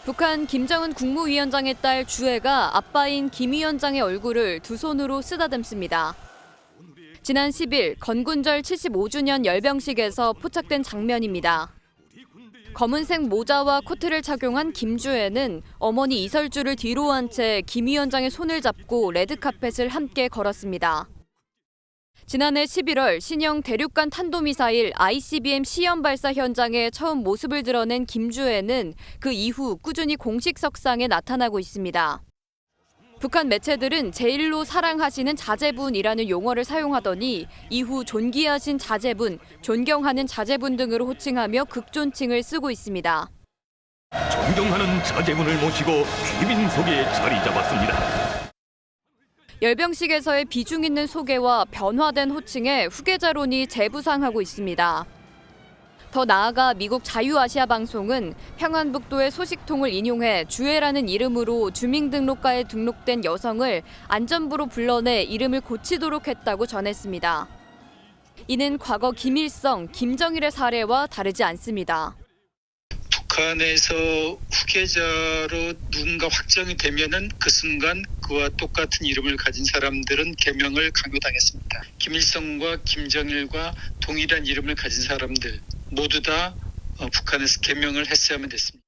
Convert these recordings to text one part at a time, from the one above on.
북한 김정은 국무위원장의 딸 주애가 아빠인 김 위원장의 얼굴을 두 손으로 쓰다듬습니다. 지난 10일 건군절 75주년 열병식에서 포착된 장면입니다. 검은색 모자와 코트를 착용한 김주애는 어머니 이설주를 뒤로 한 채 김 위원장의 손을 잡고 레드카펫을 함께 걸었습니다. 지난해 11월 신형 대륙간 탄도미사일 ICBM 시험 발사 현장에 처음 모습을 드러낸 김주애는 그 이후 꾸준히 공식 석상에 나타나고 있습니다. 북한 매체들은 제일로 사랑하시는 자제분이라는 용어를 사용하더니 이후 존귀하신 자제분, 존경하는 자제분 등으로 호칭하며 극존칭을 쓰고 있습니다. 존경하는 자제분을 모시고 귀빈 속에 자리 잡았습니다. 열병식에서의 비중 있는 소개와 변화된 호칭에 후계자론이 재부상하고 있습니다. 더 나아가 미국 자유아시아 방송은 평안북도의 소식통을 인용해 주애라는 이름으로 주민등록과에 등록된 여성을 안전부로 불러내 이름을 고치도록 했다고 전했습니다. 이는 과거 김일성, 김정일의 사례와 다르지 않습니다. 북한에서 후계자로 누군가 확정이 되면은 그 순간 그와 똑같은 이름을 가진 사람들은 개명을 강요당했습니다. 김일성과 김정일과 동일한 이름을 가진 사람들 모두 다 북한에서 개명을 했어야만 됐습니다.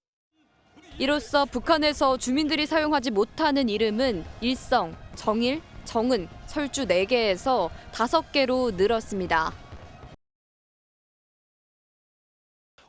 이로써 북한에서 주민들이 사용하지 못하는 이름은 일성, 정일, 정은, 설주 4개에서 5개로 늘었습니다.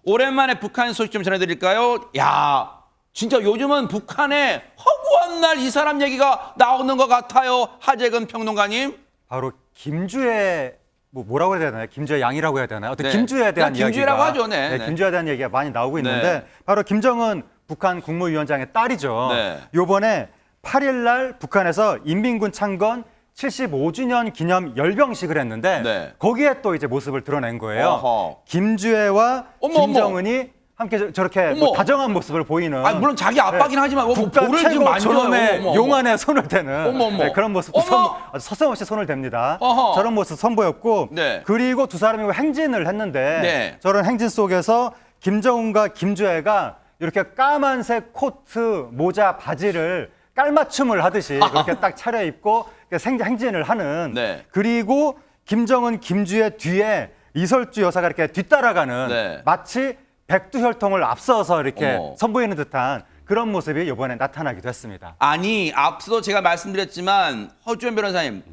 오랜만에 북한 소식 좀 전해드릴까요? 야, 진짜 요즘은 북한에 허구한 날 이 사람 얘기가 나오는 것 같아요. 하재근 평론가님. 바로 김주애 뭐라고 해야 되나요? 김주애 양이라고 해야 되나요? 어떤 네. 김주애에 대한 이야기가 김주애라고 하죠. 네. 네, 김주애에 대한 얘기가 많이 나오고 있는데 네. 바로 김정은 북한 국무위원장의 딸이죠. 네. 요번에 8일 날 북한에서 인민군 창건 75주년 기념 열병식을 했는데 네. 거기에 또 이제 모습을 드러낸 거예요. 어허. 김주애와 어머, 김정은이 함께 저렇게 뭐 어머. 다정한 모습을 보이는 아, 물론 자기 아빠긴 하지만 뭐 국가 볼을 지금 최고 만져요. 존엄의 어머, 어머. 용안에 손을 대는 어머, 어머. 네, 그런 모습도 어머. 아주 서슴없이 손을 댑니다. 어허. 저런 모습 선보였고 네. 그리고 두 사람이 행진을 했는데 네. 저런 행진 속에서 김정은과 김주애가 이렇게 까만색 코트, 모자, 바지를 깔맞춤을 하듯이 그렇게 딱 차려입고 행진을 하는 네. 그리고 김정은, 김주애 뒤에 이설주 여사가 이렇게 뒤따라가는 네. 마치 백두혈통을 앞서서 이렇게 어머. 선보이는 듯한 그런 모습이 이번에 나타나기도 했습니다. 아니, 앞서도 제가 말씀드렸지만 허주연 변호사님,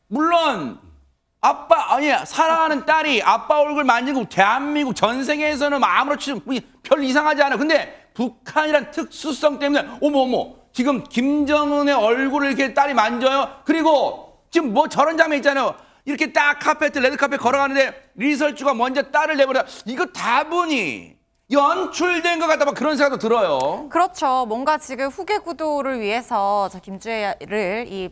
물론 아빠, 아니 사랑하는 딸이 아빠 얼굴 만지고 대한민국 전 세계에서는 아무렇지 별 이상하지 않아요. 근데 북한이란 특수성 때문에 어머 지금 김정은의 얼굴을 이렇게 딸이 만져요. 그리고 지금 뭐 저런 장면 있잖아요. 이렇게 딱 카페트 레드카펫 걸어가는데 리설주가 먼저 딸을 내버려. 이거 다분히 연출된 것 같다 막 그런 생각도 들어요. 그렇죠. 뭔가 지금 후계 구도를 위해서 저 김주애를 이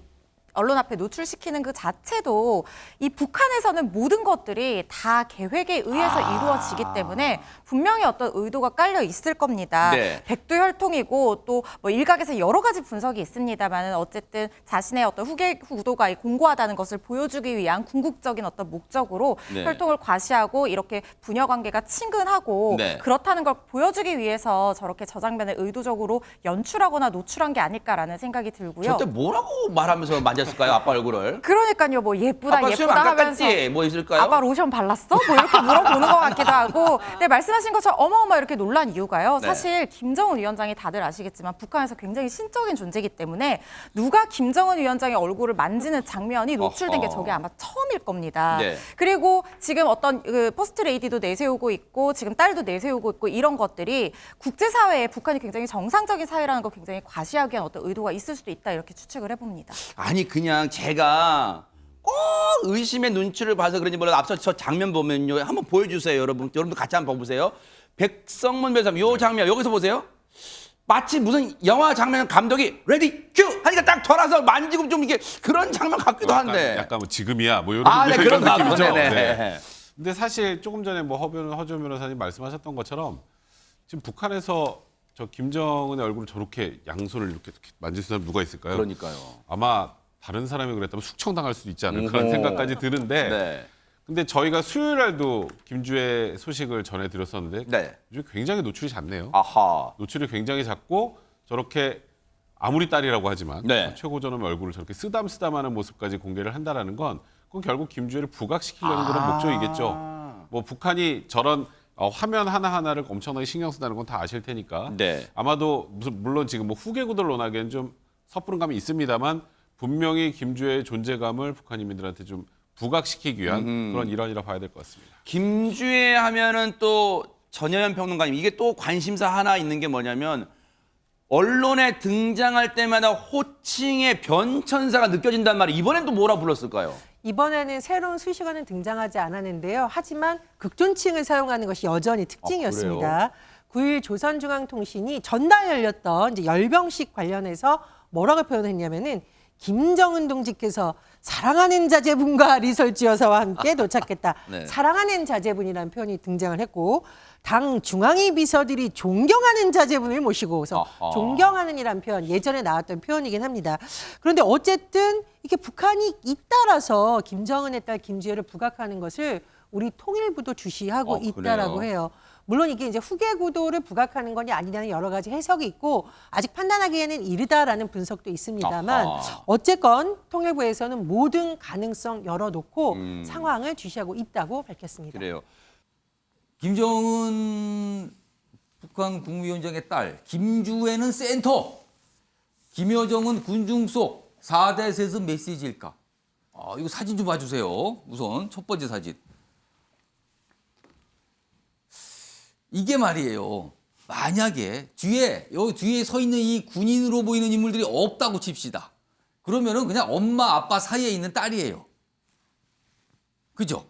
언론 앞에 노출시키는 그 자체도 이 북한에서는 모든 것들이 다 계획에 의해서 이루어지기 때문에 분명히 어떤 의도가 깔려 있을 겁니다. 네. 백두혈통이고 또 뭐 일각에서 여러 가지 분석이 있습니다만 어쨌든 자신의 어떤 후계 구도가 공고하다는 것을 보여주기 위한 궁극적인 어떤 목적으로 네. 혈통을 과시하고 이렇게 부녀 관계가 친근하고 네. 그렇다는 걸 보여주기 위해서 저렇게 저 장면을 의도적으로 연출하거나 노출한 게 아닐까라는 생각이 들고요. 저때 뭐라고 말하면서 만졌을까요? 아빠 얼굴을? 그러니까요, 뭐 예쁘다 아빠 수염 안 하면서 깎았지? 뭐 있을까요? 아빠 로션 발랐어? 뭐 이렇게 물어보는 것 같기도 하고. 네, 말씀하신 것처럼 어마어마 이렇게 놀란 이유가요. 네. 사실 김정은 위원장이 다들 아시겠지만 북한에서 굉장히 신적인 존재이기 때문에 누가 김정은 위원장의 얼굴을 만지는 장면이 노출된 게 어허. 저게 아마 처음일 겁니다. 네. 그리고 지금 어떤 그 퍼스트 레이디도 내세우고 있고 지금 딸도 내세우고 있고 이런 것들이 국제사회에 북한이 굉장히 정상적인 사회라는 거 굉장히 과시하기 위한 어떤 의도가 있을 수도 있다 이렇게 추측을 해봅니다. 아니 그냥 제가 꼭 의심의 눈치를 봐서 그런지 몰라도 앞서 저 장면 보면요. 한번 보여주세요, 여러분. 여러분도 같이 한번 봐보세요. 백성문 변호사님, 요 장면 여기서 보세요. 마치 무슨 영화 장면 감독이 레디 큐 하니까 딱 돌아서 만지고 좀 이게 그런 장면 같기도 한데. 약간 뭐 지금이야 뭐 이런 네, 그런 느낌이죠. 네네. 네. 근데 사실 조금 전에 뭐 허주연 변호사님 말씀하셨던 것처럼 지금 북한에서 저 김정은의 얼굴을 저렇게 양손을 이렇게 만질 사람 누가 있을까요? 그러니까요. 아마 다른 사람이 그랬다면 숙청당할 수도 있지 않을까 그런 생각까지 드는데 네. 근데 저희가 수요일 날도 김주혜 소식을 전해드렸었는데 네. 요즘 굉장히 노출이 잦네요. 아하. 노출이 굉장히 잦고 저렇게 아무리 딸이라고 하지만 네. 최고 저놈의 얼굴을 저렇게 쓰담쓰담하는 모습까지 공개를 한다라는 건 그건 결국 김주혜를 부각시키려는 그런 목적이겠죠. 뭐 북한이 저런 화면 하나하나를 엄청나게 신경 쓴다는 건 다 아실 테니까 네. 아마도 물론 지금 뭐 후계 구도를 논하기에는 좀 섣부른 감이 있습니다만 분명히 김주혜의 존재감을 북한인민들한테 좀 부각시키기 위한 그런 일환이라 봐야 될 것 같습니다. 김주혜 하면은 또 전혜연 평론가님 이게 또 관심사 하나 있는 게 뭐냐면 언론에 등장할 때마다 호칭의 변천사가 느껴진단 말이에요. 이번엔 또 뭐라 불렀을까요? 이번에는 새로운 수식어는 등장하지 않았는데요. 하지만 극존칭을 사용하는 것이 여전히 특징이었습니다. 9일 조선중앙통신이 전날 열렸던 이제 열병식 관련해서 뭐라고 표현했냐면은 김정은 동지께서 사랑하는 자제분과 리설주 여사와 함께 도착했다. 네. 사랑하는 자제분이라는 표현이 등장을 했고 당 중앙위 비서들이 존경하는 자제분을 모시고서 아하. 존경하는이란 표현 예전에 나왔던 표현이긴 합니다. 그런데 어쨌든 이게 북한이 잇따라서 김정은의 딸 김주혜를 부각하는 것을 우리 통일부도 주시하고 있다라고 그래요? 해요. 물론 이게 이제 후계 구도를 부각하는 거냐 아니냐는 여러 가지 해석이 있고 아직 판단하기에는 이르다라는 분석도 있습니다만 아하. 어쨌건 통일부에서는 모든 가능성 열어놓고 상황을 주시하고 있다고 밝혔습니다. 그래요. 김정은 북한 국무위원장의 딸 김주혜는 센터, 김여정은 군중 속 4대 세습 메시지일까? 이거 사진 좀 봐주세요. 우선 첫 번째 사진. 이게 말이에요. 만약에 여기 뒤에 서 있는 이 군인으로 보이는 인물들이 없다고 칩시다. 그러면은 그냥 엄마 아빠 사이에 있는 딸이에요. 그죠?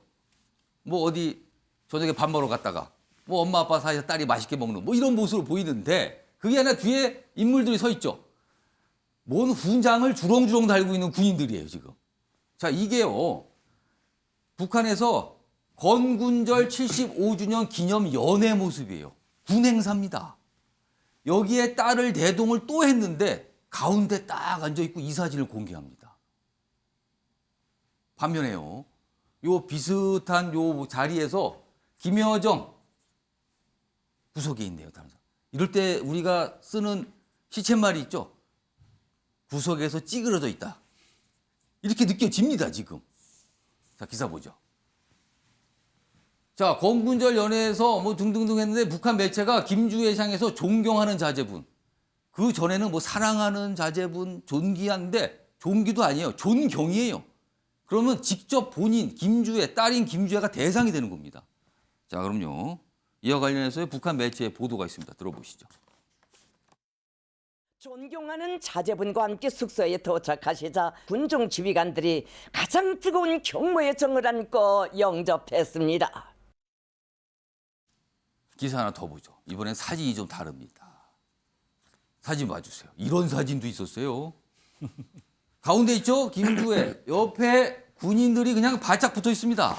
뭐 어디 저녁에 밥 먹으러 갔다가 뭐 엄마 아빠 사이에서 딸이 맛있게 먹는 뭐 이런 모습으로 보이는데 그게 아니라 뒤에 인물들이 서 있죠. 뭔 훈장을 주렁주렁 달고 있는 군인들이에요 지금. 자 이게요. 북한에서 건군절 75주년 기념 연회 모습이에요. 군 행사입니다. 여기에 딸을 대동을 또 했는데 가운데 딱 앉아있고 이 사진을 공개합니다. 반면에요. 요 비슷한 요 자리에서 김여정 구석에 있네요. 다른 사람. 이럴 때 우리가 쓰는 시쳇말이 있죠. 구석에서 찌그러져 있다. 이렇게 느껴집니다. 지금. 자 기사 보죠. 자 건군절 연회에서 뭐 등등등 했는데 북한 매체가 김주혜 향해서 존경하는 자제분. 그 전에는 뭐 사랑하는 자제분, 존귀한데 존귀도 아니에요. 존경이에요. 그러면 직접 본인 김주혜, 딸인 김주혜가 대상이 되는 겁니다. 자 그럼요. 이와 관련해서 북한 매체의 보도가 있습니다. 들어보시죠. 존경하는 자제분과 함께 숙소에 도착하시자 군중 지휘관들이 가장 뜨거운 경무의 정을 안고 영접했습니다. 기사 하나 더 보죠. 이번엔 사진이 좀 다릅니다. 사진 봐주세요. 이런 사진도 있었어요. 가운데 있죠? 김주혜. 옆에 군인들이 그냥 바짝 붙어 있습니다.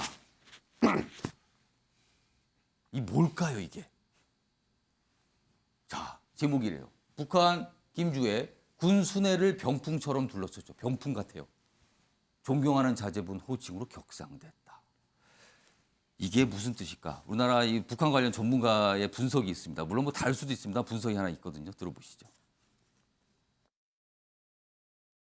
이 뭘까요, 이게? 자, 제목이래요. 북한 김주혜 군 순회를 병풍처럼 둘러섰죠. 병풍 같아요. 존경하는 자제분 호칭으로 격상됐다. 이게 무슨 뜻일까? 우리나라 이 북한 관련 전문가의 분석이 있습니다. 물론 뭐 다를 수도 있습니다. 분석이 하나 있거든요. 들어보시죠.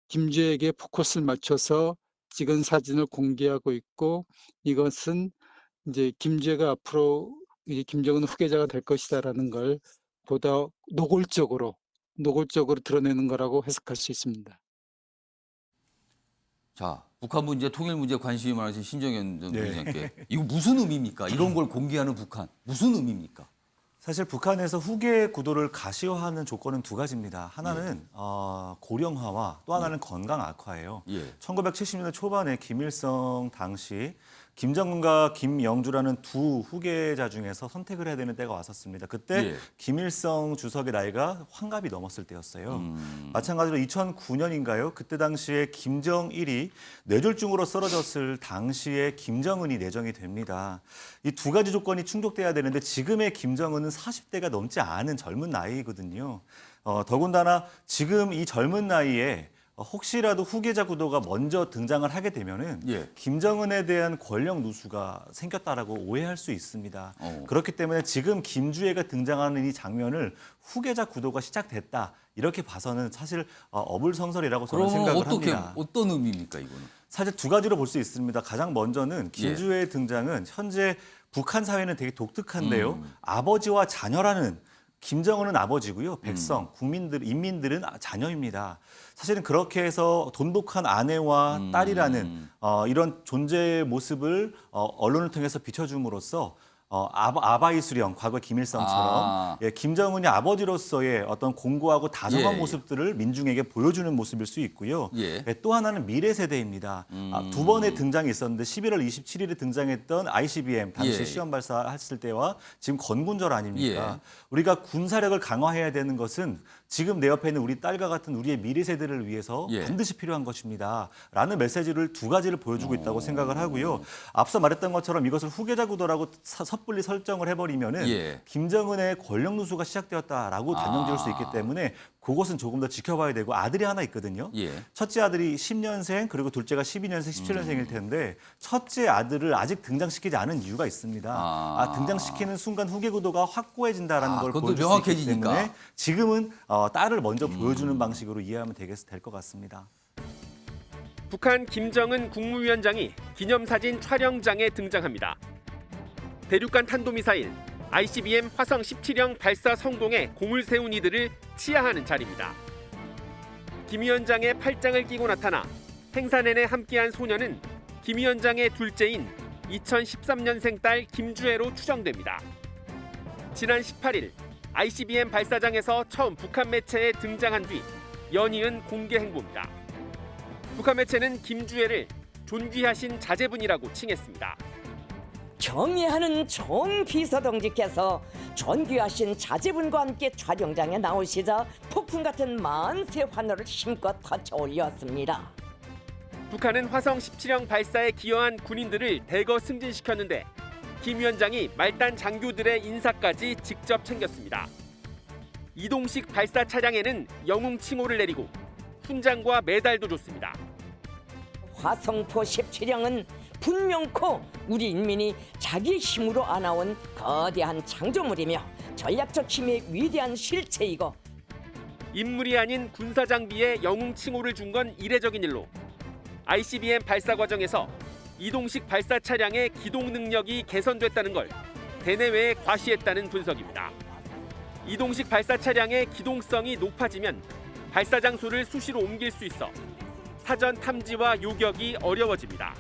김주혜에게 포커스를 맞춰서 찍은 사진을 공개하고 있고 이것은 이제 김주혜가 앞으로 이제 김정은 후계자가 될 것이다라는 걸 보다 노골적으로 드러내는 거라고 해석할 수 있습니다. 자, 북한 문제, 통일 문제 관심이 많으신 신정현 전 의장께 이거 무슨 의미입니까? 이런 걸 공개하는 북한 무슨 의미입니까? 사실 북한에서 후계 구도를 가시화하는 조건은 두 가지입니다. 하나는 고령화와 또 하나는 건강 악화예요. 1970년대 초반에 김일성 당시 김정은과 김영주라는 두 후계자 중에서 선택을 해야 되는 때가 왔었습니다. 그때 김일성 주석의 나이가 환갑이 넘었을 때였어요. 마찬가지로 2009년인가요? 그때 당시에 김정일이 뇌졸중으로 쓰러졌을 당시에 김정은이 내정이 됩니다. 이 두 가지 조건이 충족돼야 되는데 지금의 김정은은 40대가 넘지 않은 젊은 나이거든요. 더군다나 지금 이 젊은 나이에 혹시라도 후계자 구도가 먼저 등장을 하게 되면은 예. 김정은에 대한 권력 누수가 생겼다라고 오해할 수 있습니다. 그렇기 때문에 지금 김주애가 등장하는 이 장면을 후계자 구도가 시작됐다 이렇게 봐서는 사실 어불성설이라고 저는 그러면 생각을 어떻게 합니다. 어떤 의미입니까 이거는? 사실 두 가지로 볼 수 있습니다. 가장 먼저는 김주애의 등장은 현재 북한 사회는 되게 독특한데요. 아버지와 자녀라는 김정은은 아버지고요. 백성, 국민들, 인민들은 자녀입니다. 사실은 그렇게 해서 돈독한 아내와 딸이라는 이런 존재의 모습을 언론을 통해서 비춰줌으로써 아바이 수령, 과거 김일성처럼 김정은이 아버지로서의 어떤 공고하고 다정한 예. 모습들을 민중에게 보여주는 모습일 수 있고요. 예. 또 하나는 미래 세대입니다. 두 번의 등장이 있었는데 11월 27일에 등장했던 ICBM 당시 예. 시험 발사했을 때와 지금 건군절 아닙니까? 예. 우리가 군사력을 강화해야 되는 것은 지금 내 옆에 있는 우리 딸과 같은 우리의 미래 세대를 위해서 예. 반드시 필요한 것입니다. 라는 메시지를 두 가지를 보여주고 있다고 생각을 하고요. 앞서 말했던 것처럼 이것을 후계자 구도라고 섣불리 설정을 해버리면은 예. 김정은의 권력 누수가 시작되었다라고 단정지을 수 있기 때문에 그것은 조금 더 지켜봐야 되고 아들이 하나 있거든요. 예. 첫째 아들이 10년생 그리고 둘째가 12년생, 17년생일 텐데 첫째 아들을 아직 등장시키지 않은 이유가 있습니다. 등장시키는 순간 후계 구도가 확고해진다라는 걸 그것도 보여줄 수 있기 명확해지니까. 때문에 지금은 딸을 먼저 보여주는 방식으로 이해하면 될 것 같습니다. 북한 김정은 국무위원장이 기념사진 촬영장에 등장합니다. 대륙간 탄도미사일 ICBM 화성 17형 발사 성공에 공을 세운 이들을 치하하는 자리입니다. 김 위원장의 팔짱을 끼고 나타나 행사 내내 함께한 소녀는 김 위원장의 둘째인 2013년생 딸 김주애로 추정됩니다. 지난 18일 ICBM 발사장에서 처음 북한 매체에 등장한 뒤 연이은 공개 행보입니다. 북한 매체는 김주애를 존귀하신 자제분이라고 칭했습니다. 경애하는 정 비서동지께서 존귀하신 자제분과 함께 촬영장에 나오시자 폭풍 같은 만세 환호를 힘껏 터쳐 올렸습니다. 북한은 화성 17형 발사에 기여한 군인들을 대거 승진시켰는데 김 위원장이 말단 장교들의 인사까지 직접 챙겼습니다. 이동식 발사 차량에는 영웅 칭호를 내리고 훈장과 메달도 줬습니다. 화성포 17형은 분명코 우리 인민이 자기 힘으로 안아온 거대한 창조물이며 전략적 힘의 위대한 실체이고 인물이 아닌 군사 장비에 영웅 칭호를 준 건 이례적인 일로 ICBM 발사 과정에서 이동식 발사 차량의 기동 능력이 개선됐다는 걸 대내외에 과시했다는 분석입니다. 이동식 발사 차량의 기동성이 높아지면 발사 장소를 수시로 옮길 수 있어 사전 탐지와 요격이 어려워집니다.